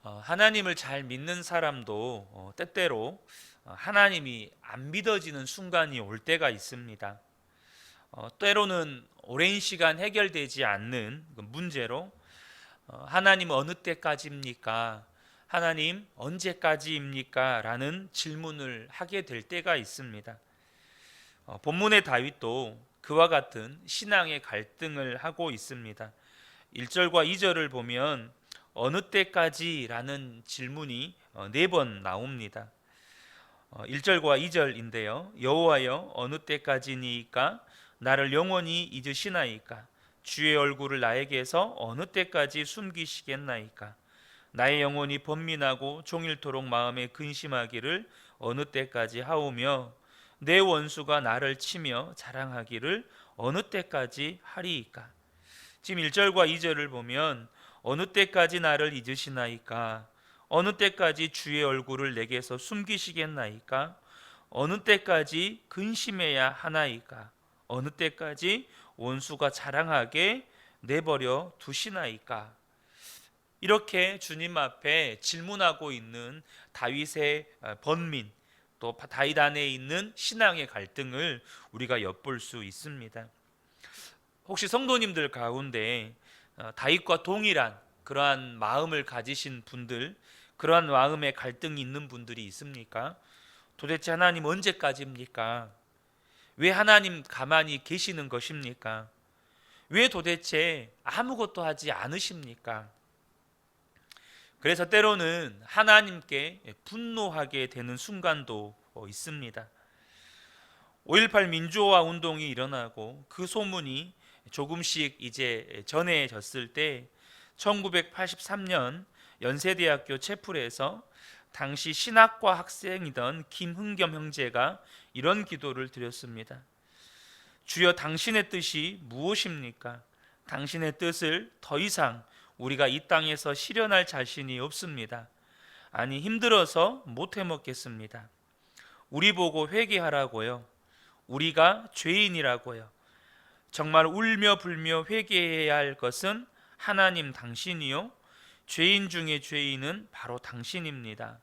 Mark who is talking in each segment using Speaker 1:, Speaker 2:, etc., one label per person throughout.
Speaker 1: 하나님을 잘 믿는 사람도 때때로 하나님이 안 믿어지는 순간이 올 때가 있습니다. 때로는 오랜 시간 해결되지 않는 그 문제로 하나님 어느 때까지입니까? 하나님 언제까지입니까? 라는 질문을 하게 될 때가 있습니다. 본문의 다윗도 그와 같은 신앙의 갈등을 하고 있습니다. 1절과 2절을 보면 어느 때까지라는 질문이 4번 나옵니다. 1절과 2절인데요. 여호와여 어느 때까지니까 나를 영원히 잊으시나이까 주의 얼굴을 나에게서 어느 때까지 숨기시겠나이까 나의 영혼이 번민하고 종일토록 마음에 근심하기를 어느 때까지 하오며 내 원수가 나를 치며 자랑하기를 어느 때까지 하리이까. 지금 1절과 2절을 보면 어느 때까지 나를 잊으시나이까 어느 때까지 주의 얼굴을 내게서 숨기시겠나이까 어느 때까지 근심해야 하나이까 어느 때까지 원수가 자랑하게 내버려 두시나이까. 이렇게 주님 앞에 질문하고 있는 다윗의 번민, 또 다윗 안에 있는 신앙의 갈등을 우리가 엿볼 수 있습니다. 혹시 성도님들 가운데 다윗과 동일한 그러한 마음을 가지신 분들, 그러한 마음의 갈등이 있는 분들이 있습니까? 도대체 하나님 언제까지입니까? 왜 하나님 가만히 계시는 것입니까? 왜 도대체 아무것도 하지 않으십니까? 그래서 때로는 하나님께 분노하게 되는 순간도 있습니다. 5.18 민주화 운동이 일어나고 그 소문이 조금씩 이제 전해졌을 때 1983년 연세대학교 채플에서 당시 신학과 학생이던 김흥겸 형제가 이런 기도를 드렸습니다. 주여 당신의 뜻이 무엇입니까? 당신의 뜻을 더 이상 우리가 이 땅에서 실현할 자신이 없습니다. 아니 힘들어서 못 해먹겠습니다. 우리 보고 회개하라고요. 우리가 죄인이라고요. 정말 울며 불며 회개해야 할 것은 하나님 당신이요 죄인 중에 죄인은 바로 당신입니다.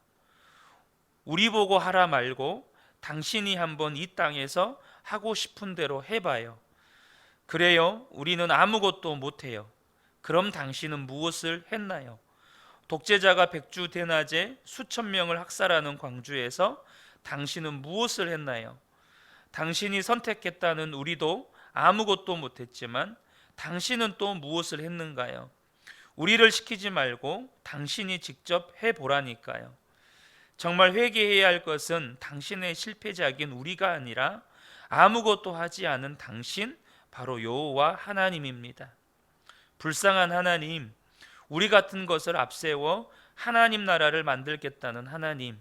Speaker 1: 우리 보고 하라 말고 당신이 한번 이 땅에서 하고 싶은 대로 해봐요. 그래요 우리는 아무것도 못해요. 그럼 당신은 무엇을 했나요? 독재자가 백주대낮에 수천 명을 학살하는 광주에서 당신은 무엇을 했나요? 당신이 선택했다는 우리도 아무것도 못했지만 당신은 또 무엇을 했는가요? 우리를 시키지 말고 당신이 직접 해보라니까요. 정말 회개해야 할 것은 당신의 실패작인 우리가 아니라 아무것도 하지 않은 당신, 바로 여호와 하나님입니다. 불쌍한 하나님, 우리 같은 것을 앞세워 하나님 나라를 만들겠다는 하나님,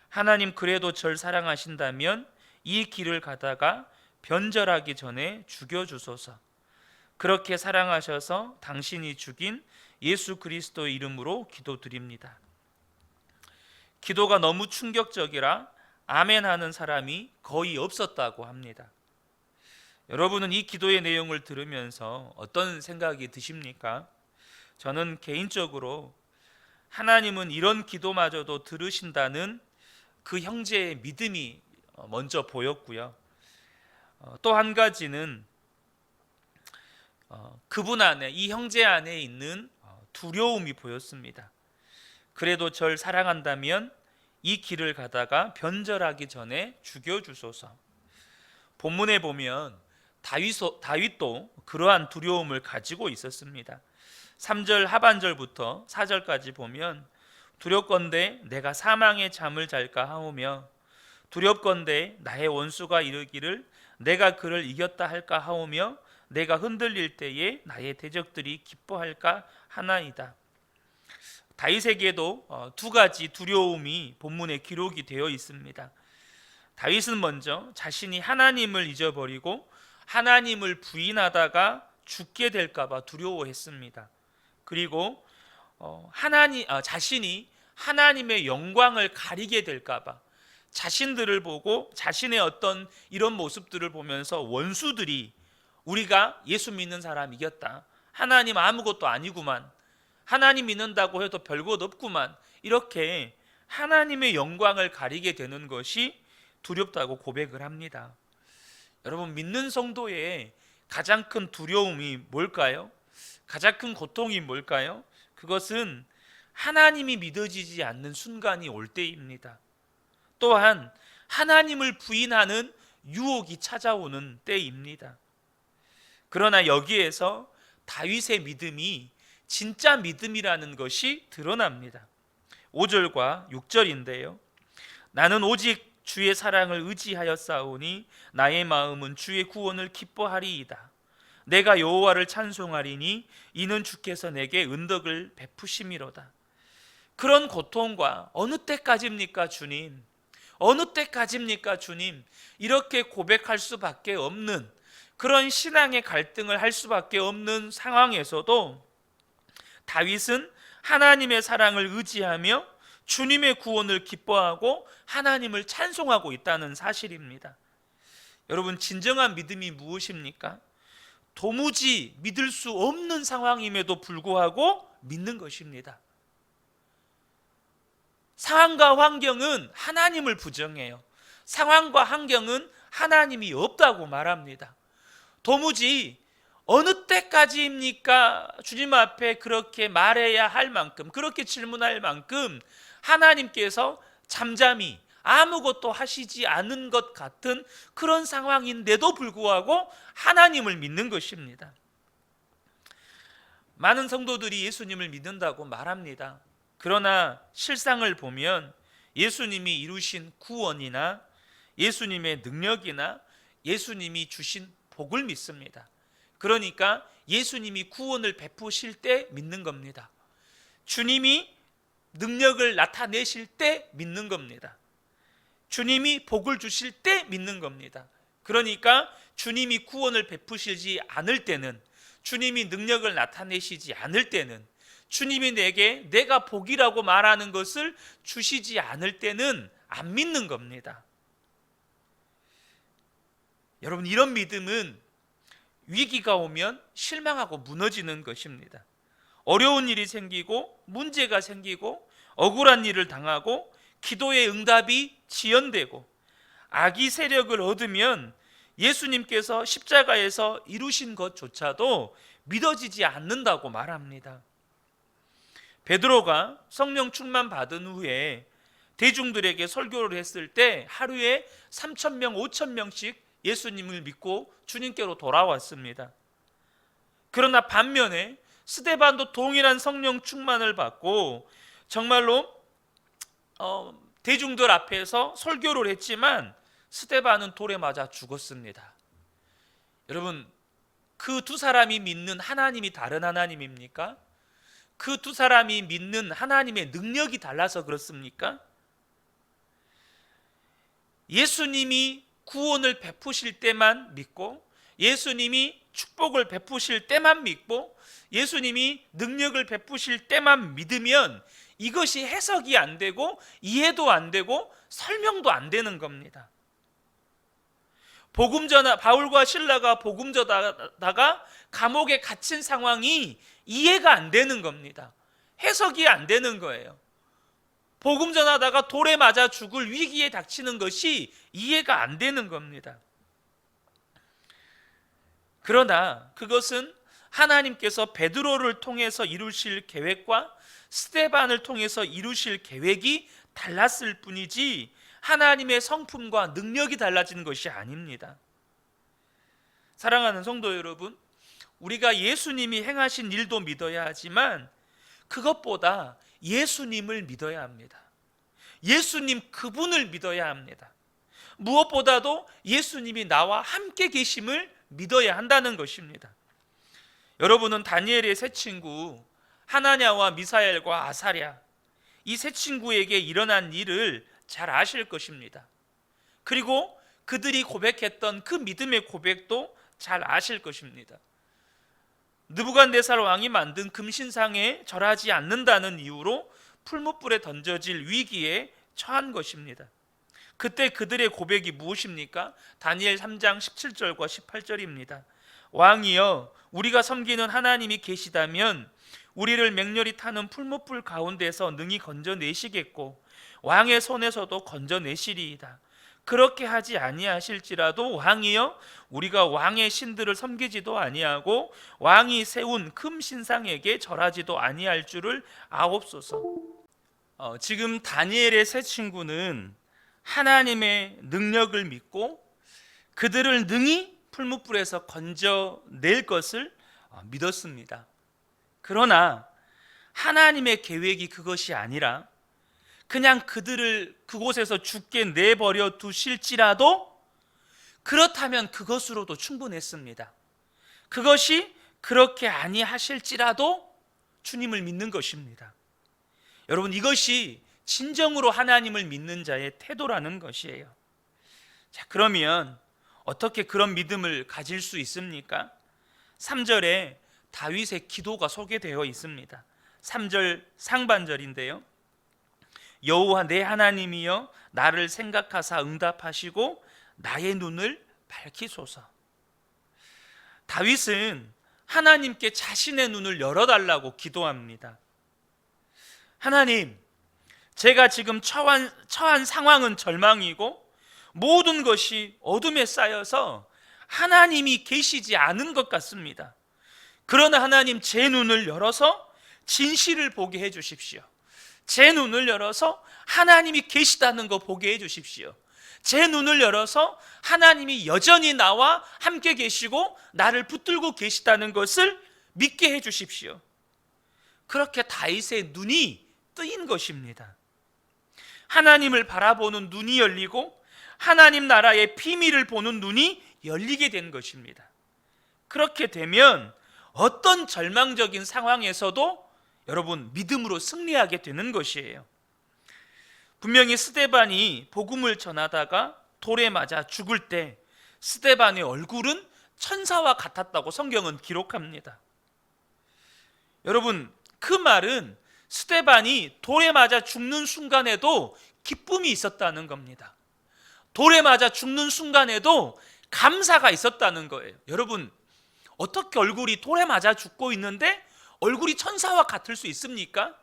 Speaker 1: 하나님 그래도 절 사랑하신다면 이 길을 가다가 변절하기 전에 죽여주소서. 그렇게 사랑하셔서 당신이 죽인 예수 그리스도의 이름으로 기도드립니다. 기도가 너무 충격적이라 아멘하는 사람이 거의 없었다고 합니다. 여러분은 이 기도의 내용을 들으면서 어떤 생각이 드십니까? 저는 개인적으로 하나님은 이런 기도마저도 들으신다는 그 형제의 믿음이 먼저 보였고요. 또 한 가지는 그분 안에, 이 형제 안에 있는 두려움이 보였습니다. 그래도 절 사랑한다면 이 길을 가다가 변절하기 전에 죽여주소서. 본문에 보면 다윗도 그러한 두려움을 가지고 있었습니다. 3절 하반절부터 4절까지 보면 두렵건대 내가 사망의 잠을 잘까 하오며 두렵건대 나의 원수가 이르기를 내가 그를 이겼다 할까 하오며 내가 흔들릴 때에 나의 대적들이 기뻐할까 하나이다. 다윗에게도 두 가지 두려움이 본문에 기록이 되어 있습니다. 다윗은 먼저 자신이 하나님을 잊어버리고 하나님을 부인하다가 죽게 될까 봐 두려워했습니다. 그리고 자신이 하나님의 영광을 가리게 될까 봐, 자신들을 보고 자신의 어떤 이런 모습들을 보면서 원수들이 우리가 예수 믿는 사람 이겼다, 하나님 아무것도 아니구만, 하나님 믿는다고 해도 별것 없구만, 이렇게 하나님의 영광을 가리게 되는 것이 두렵다고 고백을 합니다. 여러분, 믿는 성도의 가장 큰 두려움이 뭘까요? 가장 큰 고통이 뭘까요? 그것은 하나님이 믿어지지 않는 순간이 올 때입니다. 또한 하나님을 부인하는 유혹이 찾아오는 때입니다. 그러나 여기에서 다윗의 믿음이 진짜 믿음이라는 것이 드러납니다. 5절과 6절인데요. 나는 오직 주의 사랑을 의지하여 싸우니 나의 마음은 주의 구원을 기뻐하리이다. 내가 여호와를 찬송하리니 이는 주께서 내게 은덕을 베푸심이로다. 그런 고통과 어느 때까지입니까 주님? 어느 때까지입니까 주님? 이렇게 고백할 수밖에 없는, 그런 신앙의 갈등을 할 수밖에 없는 상황에서도 다윗은 하나님의 사랑을 의지하며 주님의 구원을 기뻐하고 하나님을 찬송하고 있다는 사실입니다. 여러분, 진정한 믿음이 무엇입니까? 도무지 믿을 수 없는 상황임에도 불구하고 믿는 것입니다. 상황과 환경은 하나님을 부정해요. 상황과 환경은 하나님이 없다고 말합니다. 도무지 어느 때까지입니까? 주님 앞에 그렇게 말해야 할 만큼, 그렇게 질문할 만큼 하나님께서 잠잠히 아무것도 하시지 않은 것 같은 그런 상황인데도 불구하고 하나님을 믿는 것입니다. 많은 성도들이 예수님을 믿는다고 말합니다. 그러나 실상을 보면 예수님이 이루신 구원이나 예수님의 능력이나 예수님이 주신 복을 믿습니다. 그러니까 예수님이 구원을 베푸실 때 믿는 겁니다. 주님이 능력을 나타내실 때 믿는 겁니다. 주님이 복을 주실 때 믿는 겁니다. 그러니까 주님이 구원을 베푸시지 않을 때는, 주님이 능력을 나타내시지 않을 때는, 주님이 내가 복이라고 말하는 것을 주시지 않을 때는 안 믿는 겁니다. 여러분, 이런 믿음은 위기가 오면 실망하고 무너지는 것입니다. 어려운 일이 생기고 문제가 생기고 억울한 일을 당하고 기도의 응답이 지연되고 악의 세력을 얻으면 예수님께서 십자가에서 이루신 것조차도 믿어지지 않는다고 말합니다. 베드로가 성령 충만 받은 후에 대중들에게 설교를 했을 때 하루에 3,000명, 5,000명씩 예수님을 믿고 주님께로 돌아왔습니다. 그러나 반면에 스데반도 동일한 성령 충만을 받고 정말로 대중들 앞에서 설교를 했지만 스데반은 돌에 맞아 죽었습니다. 여러분, 그 두 사람이 믿는 하나님이 다른 하나님입니까? 그 두 사람이 믿는 하나님의 능력이 달라서 그렇습니까? 예수님이 구원을 베푸실 때만 믿고, 예수님이 축복을 베푸실 때만 믿고, 예수님이 능력을 베푸실 때만 믿으면 이것이 해석이 안 되고 이해도 안 되고 설명도 안 되는 겁니다. 바울과 실라가 복음 전하다가 감옥에 갇힌 상황이 이해가 안 되는 겁니다. 해석이 안 되는 거예요. 복음 전하다가 돌에 맞아 죽을 위기에 닥치는 것이 이해가 안 되는 겁니다. 그러나 그것은 하나님께서 베드로를 통해서 이루실 계획과 스데반을 통해서 이루실 계획이 달랐을 뿐이지 하나님의 성품과 능력이 달라진 것이 아닙니다. 사랑하는 성도 여러분, 우리가 예수님이 행하신 일도 믿어야 하지만 그것보다 예수님을 믿어야 합니다. 예수님 그분을 믿어야 합니다. 무엇보다도 예수님이 나와 함께 계심을 믿어야 한다는 것입니다. 여러분은 다니엘의 세 친구 하나냐와 미사엘과 아사랴, 이 세 친구에게 일어난 일을 잘 아실 것입니다. 그리고 그들이 고백했던 그 믿음의 고백도 잘 아실 것입니다. 느부갓네살 왕이 만든 금신상에 절하지 않는다는 이유로 풀무불에 던져질 위기에 처한 것입니다. 그때 그들의 고백이 무엇입니까? 다니엘 3장 17절과 18절입니다. 왕이여, 우리가 섬기는 하나님이 계시다면 우리를 맹렬히 타는 풀무불 가운데서 능히 건져내시겠고 왕의 손에서도 건져내시리이다. 그렇게 하지 아니하실지라도 왕이여 우리가 왕의 신들을 섬기지도 아니하고 왕이 세운 금 신상에게 절하지도 아니할 줄을 아옵소서. 지금 다니엘의 세 친구는 하나님의 능력을 믿고 그들을 능히 풀무불에서 건져낼 것을 믿었습니다. 그러나 하나님의 계획이 그것이 아니라 그냥 그들을 그곳에서 죽게 내버려 두실지라도 그렇다면 그것으로도 충분했습니다. 그것이 그렇게 아니하실지라도 주님을 믿는 것입니다. 여러분, 이것이 진정으로 하나님을 믿는 자의 태도라는 것이에요. 자, 그러면 어떻게 그런 믿음을 가질 수 있습니까? 3절에 다윗의 기도가 소개되어 있습니다. 3절 상반절인데요. 여호와 내 하나님이여 나를 생각하사 응답하시고 나의 눈을 밝히소서. 다윗은 하나님께 자신의 눈을 열어달라고 기도합니다. 하나님, 제가 지금 처한 상황은 절망이고 모든 것이 어둠에 쌓여서 하나님이 계시지 않은 것 같습니다. 그러나 하나님, 제 눈을 열어서 진실을 보게 해 주십시오. 제 눈을 열어서 하나님이 계시다는 거 보게 해 주십시오. 제 눈을 열어서 하나님이 여전히 나와 함께 계시고 나를 붙들고 계시다는 것을 믿게 해 주십시오. 그렇게 다윗의 눈이 뜨인 것입니다. 하나님을 바라보는 눈이 열리고 하나님 나라의 비밀을 보는 눈이 열리게 된 것입니다. 그렇게 되면 어떤 절망적인 상황에서도 여러분 믿음으로 승리하게 되는 것이에요. 분명히 스데반이 복음을 전하다가 돌에 맞아 죽을 때 스데반의 얼굴은 천사와 같았다고 성경은 기록합니다. 여러분, 그 말은 스데반이 돌에 맞아 죽는 순간에도 기쁨이 있었다는 겁니다. 돌에 맞아 죽는 순간에도 감사가 있었다는 거예요. 여러분, 어떻게 얼굴이 돌에 맞아 죽고 있는데 얼굴이 천사와 같을 수 있습니까?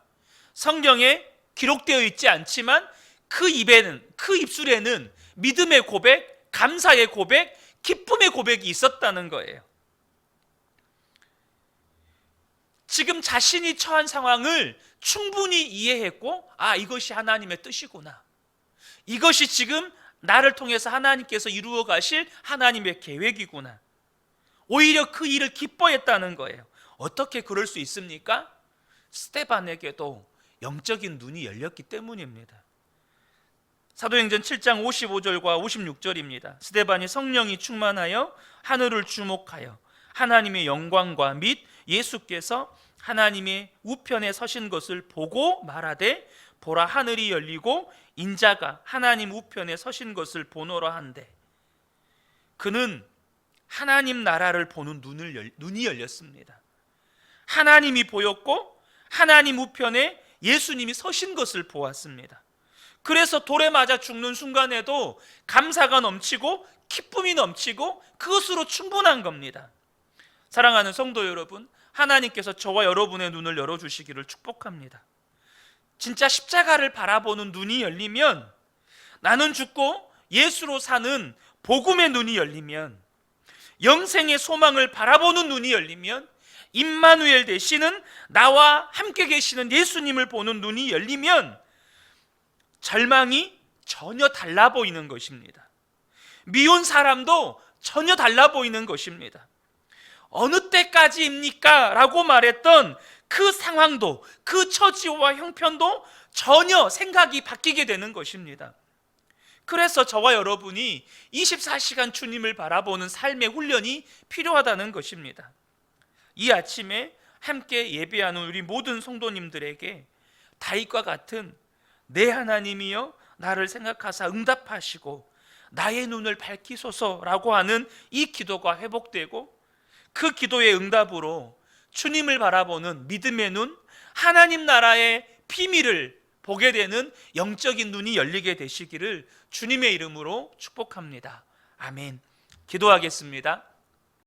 Speaker 1: 성경에 기록되어 있지 않지만 그 입술에는 믿음의 고백, 감사의 고백, 기쁨의 고백이 있었다는 거예요. 지금 자신이 처한 상황을 충분히 이해했고, 이것이 하나님의 뜻이구나. 이것이 지금 나를 통해서 하나님께서 이루어 가실 하나님의 계획이구나. 오히려 그 일을 기뻐했다는 거예요. 어떻게 그럴 수 있습니까? 스데반에게도 영적인 눈이 열렸기 때문입니다. 사도행전 7장 55절과 56절입니다. 스데반이 성령이 충만하여 하늘을 주목하여 하나님의 영광과 및 예수께서 하나님의 우편에 서신 것을 보고 말하되 보라 하늘이 열리고 인자가 하나님 우편에 서신 것을 보노라 한데, 그는 하나님 나라를 보는 눈이 열렸습니다. 하나님이 보였고 하나님 우편에 예수님이 서신 것을 보았습니다. 그래서 돌에 맞아 죽는 순간에도 감사가 넘치고 기쁨이 넘치고 그것으로 충분한 겁니다. 사랑하는 성도 여러분, 하나님께서 저와 여러분의 눈을 열어주시기를 축복합니다. 진짜 십자가를 바라보는 눈이 열리면, 나는 죽고 예수로 사는 복음의 눈이 열리면, 영생의 소망을 바라보는 눈이 열리면, 임마누엘 되시는 나와 함께 계시는 예수님을 보는 눈이 열리면 절망이 전혀 달라 보이는 것입니다. 미운 사람도 전혀 달라 보이는 것입니다. 어느 때까지입니까? 라고 말했던 그 상황도, 그 처지와 형편도 전혀 생각이 바뀌게 되는 것입니다. 그래서 저와 여러분이 24시간 주님을 바라보는 삶의 훈련이 필요하다는 것입니다. 이 아침에 함께 예배하는 우리 모든 성도님들에게 다윗과 같은 내 하나님이여 나를 생각하사 응답하시고 나의 눈을 밝히소서라고 하는 이 기도가 회복되고, 그 기도의 응답으로 주님을 바라보는 믿음의 눈, 하나님 나라의 비밀을 보게 되는 영적인 눈이 열리게 되시기를 주님의 이름으로 축복합니다. 아멘. 기도하겠습니다.